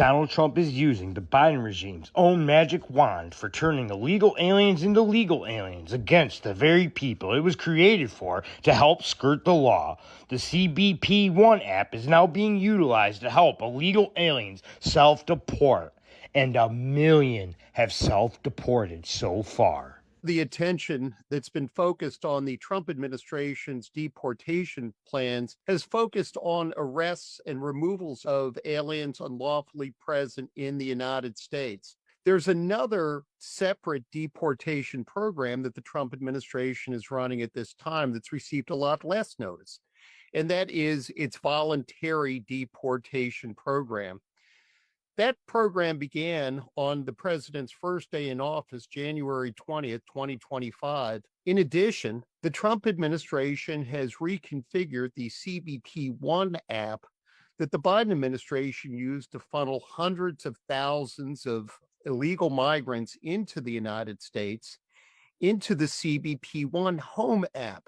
Donald Trump is using the Biden regime's own magic wand for turning illegal aliens into legal aliens against the very people it was created for to help skirt the law. The CBP-ONE app is now being utilized to help illegal aliens self-deport, and 1 million have self-deported so far. The attention that's been focused on the Trump administration's deportation plans has focused on arrests and removals of aliens unlawfully present in the United States. There's another separate deportation program that the Trump administration is running at this time that's received a lot less notice, and that is its voluntary deportation program. That program began on the president's first day in office, January 20th, 2025. In addition, the Trump administration has reconfigured the CBP-ONE app that the Biden administration used to funnel hundreds of thousands of illegal migrants into the United States into the CBP-ONE Home app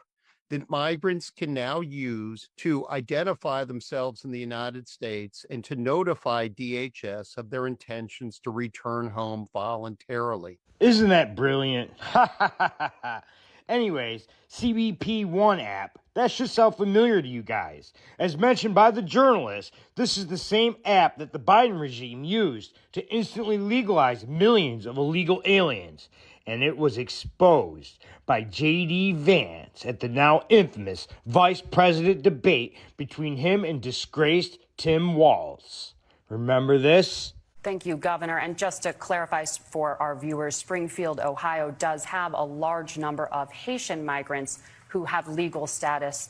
that migrants can now use to identify themselves in the United States and to notify DHS of their intentions to return home voluntarily. Isn't that brilliant? Anyways, CBP-ONE app, that should sound familiar to you guys. As mentioned by the journalist, this is the same app that the Biden regime used to instantly legalize millions of illegal aliens. And it was exposed by J.D. Vance at the now infamous vice president debate between him and disgraced Tim Walz. Remember this? Thank you, Governor. And just to clarify for our viewers, Springfield, Ohio does have a large number of Haitian migrants who have legal status,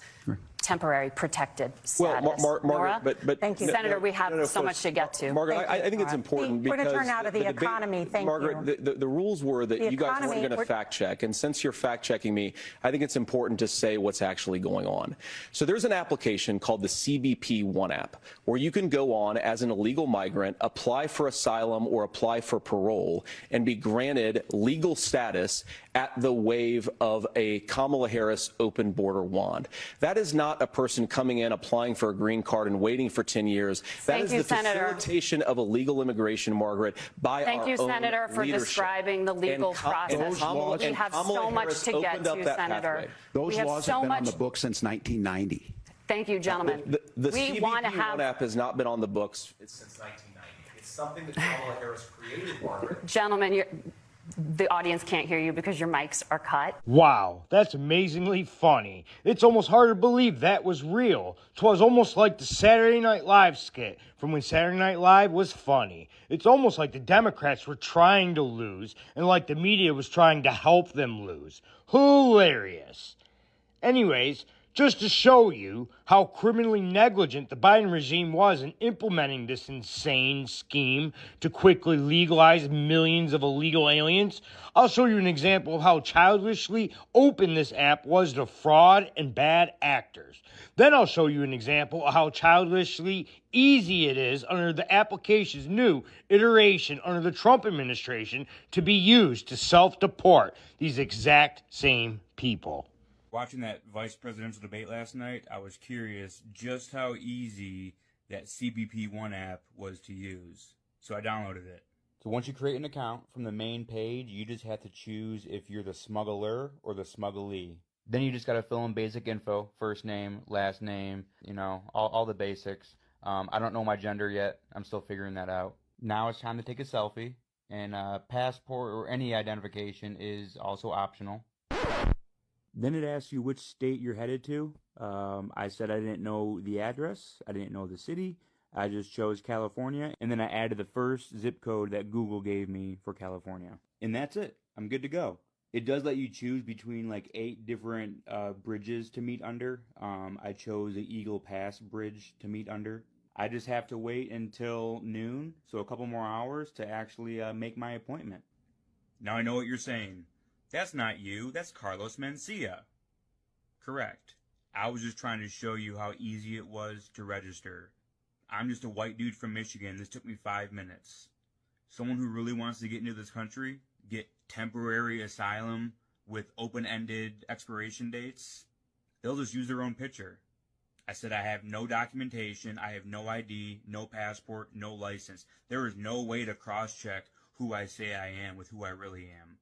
temporary protected status. Well, Margaret, but thank you, Senator. We have so much to get to. Margaret, I think it's important because we're going to turn out of the economy. Thank you. Margaret, the rules were that you guys weren't going to fact check, and since you're fact checking me, I think it's important to say what's actually going on. So there's an application called the CBP-ONE app, where you can go on as an illegal migrant, apply for asylum or apply for parole, and be granted legal status at the wave of a Kamala Harris open border wand. That is not a person coming in, applying for a green card and waiting for 10 years. That is the facilitation of illegal immigration, Margaret, by our own leadership. Thank you, Senator, for describing the legal process. We have so much to get to, Senator. Those laws have been on the books since 1990. Thank you, gentlemen. The CBP-ONE app has not been on the books since 1990. It's something that Kamala Harris created, Margaret. Gentlemen, the audience can't hear you because your mics are cut. Wow, that's amazingly funny. It's almost hard to believe that was real. 'Twas almost like the Saturday Night Live skit from when Saturday Night Live was funny. It's almost like the Democrats were trying to lose and like the media was trying to help them lose. Hilarious. Anyways, just to show you how criminally negligent the Biden regime was in implementing this insane scheme to quickly legalize millions of illegal aliens, I'll show you an example of how childishly open this app was to fraud and bad actors. Then I'll show you an example of how childishly easy it is under the application's new iteration under the Trump administration to be used to self-deport these exact same people. Watching that vice presidential debate last night, I was curious just how easy that CBP-ONE app was to use. So I downloaded it. So once you create an account from the main page, you just have to choose if you're the smuggler or the smugglee. Then you just got to fill in basic info, first name, last name, all the basics. I don't know my gender yet. I'm still figuring that out. Now it's time to take a selfie, and passport or any identification is also optional. Then it asks you which state you're headed to. I said I didn't know the address. I didn't know the city. I just chose California, and then I added the first zip code that Google gave me for California. And that's it. I'm good to go. It does let you choose between like 8 different bridges to meet under. I chose the Eagle Pass Bridge to meet under. I just have to wait until noon, so a couple more hours to actually make my appointment. Now I know what you're saying. That's not you, that's Carlos Mencia. Correct. I was just trying to show you how easy it was to register. I'm just a white dude from Michigan. This took me 5 minutes. Someone who really wants to get into this country, get temporary asylum with open-ended expiration dates, they'll just use their own picture. I said I have no documentation, I have no ID, no passport, no license. There is no way to cross-check who I say I am with who I really am.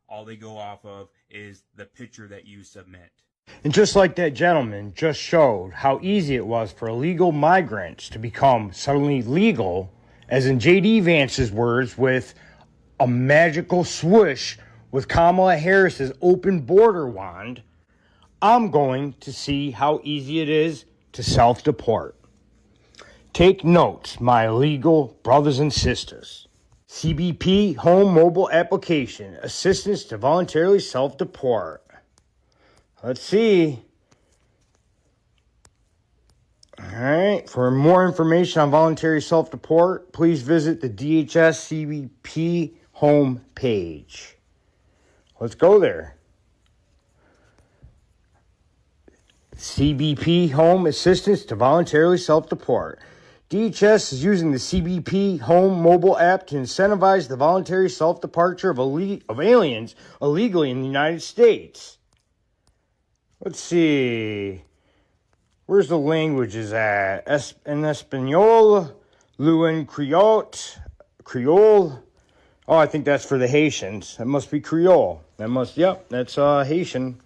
All they go off of is the picture that you submit. And just like that gentleman just showed how easy it was for illegal migrants to become suddenly legal, as in J.D. Vance's words, with a magical swoosh with Kamala Harris's open border wand, I'm going to see how easy it is to self-deport. Take notes, my illegal brothers and sisters. CBP Home Mobile Application, Assistance to Voluntarily Self-Deport. Let's see. All right. For more information on voluntary self-deport, please visit the DHS CBP home page. Let's go there. CBP Home Assistance to Voluntarily Self-Deport. DHS is using the CBP Home mobile app to incentivize the voluntary self-departure of aliens illegally in the United States. Let's see. Where's the languages at? En Espanol, Luen Creole. Oh, I think that's for the Haitians. That must be Creole. That's Haitian.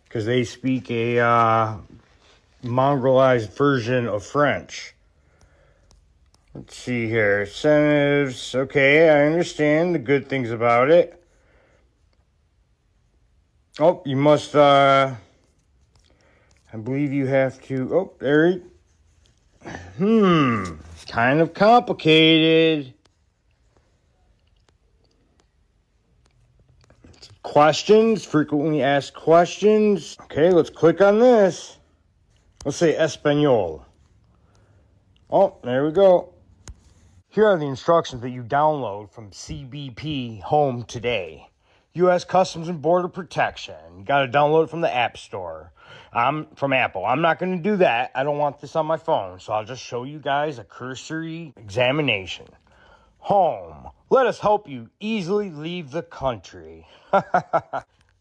Because they speak a mongrelized version of French. Let's see here. Incentives. Okay, I understand the good things about it. Oh, you must, I believe you have to, oh, there you, it's kind of complicated. Questions, frequently asked questions. Okay, let's click on this. Let's say Espanol. Oh, there we go. Here are the instructions that you download from CBP Home today. U.S. Customs and Border Protection. You got to download it from the App Store. I'm from Apple. I'm not going to do that. I don't want this on my phone, so I'll just show you guys a cursory examination. Home. Let us help you easily leave the country.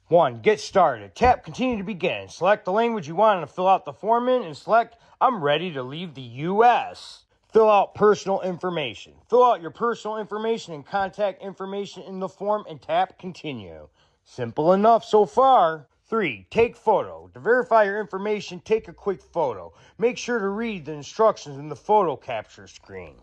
1. Get started. Tap Continue to begin. Select the language you want to fill out the form in and select I'm ready to leave the U.S. Fill out personal information. Fill out your personal information and contact information in the form and tap Continue. Simple enough so far. 3. Take photo. To verify your information, take a quick photo. Make sure to read the instructions in the photo capture screen.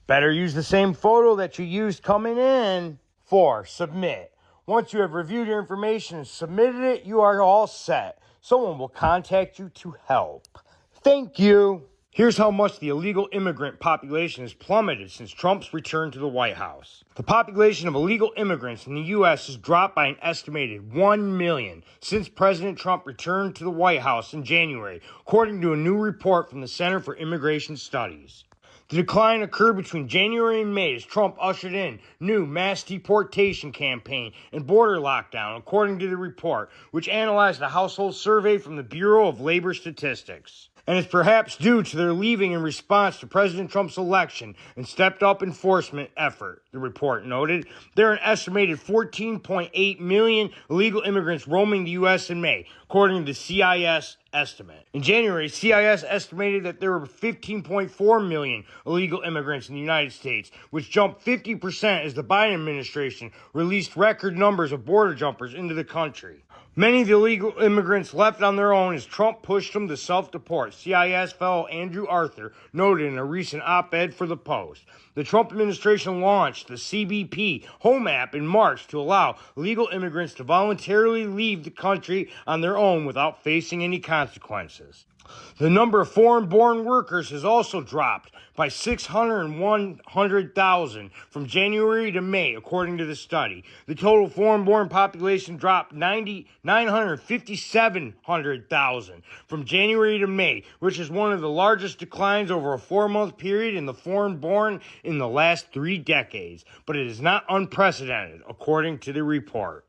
Better use the same photo that you used coming in. 4. Submit. Once you have reviewed your information and submitted it, you are all set. Someone will contact you to help. Thank you. Here's how much the illegal immigrant population has plummeted since Trump's return to the White House. The population of illegal immigrants in the U.S. has dropped by an estimated 1 million since President Trump returned to the White House in January, according to a new report from the Center for Immigration Studies. The decline occurred between January and May as Trump ushered in new mass deportation campaign and border lockdown, according to the report, which analyzed a household survey from the Bureau of Labor Statistics. And it's perhaps due to their leaving in response to President Trump's election and stepped-up enforcement effort, the report noted. There are an estimated 14.8 million illegal immigrants roaming the U.S. in May, according to the CIS estimate. In January, CIS estimated that there were 15.4 million illegal immigrants in the United States, which jumped 50% as the Biden administration released record numbers of border jumpers into the country. Many of the illegal immigrants left on their own as Trump pushed them to self-deport, CIS fellow Andrew Arthur noted in a recent op-ed for the Post. The Trump administration launched the CBP Home app in March to allow illegal immigrants to voluntarily leave the country on their own without facing any consequences. The number of foreign-born workers has also dropped by 601,000 from January to May, according to the study. The total foreign-born population dropped 957,000 from January to May, which is one of the largest declines over a 4-month period in the foreign-born in the last 3 decades. But it is not unprecedented, according to the report.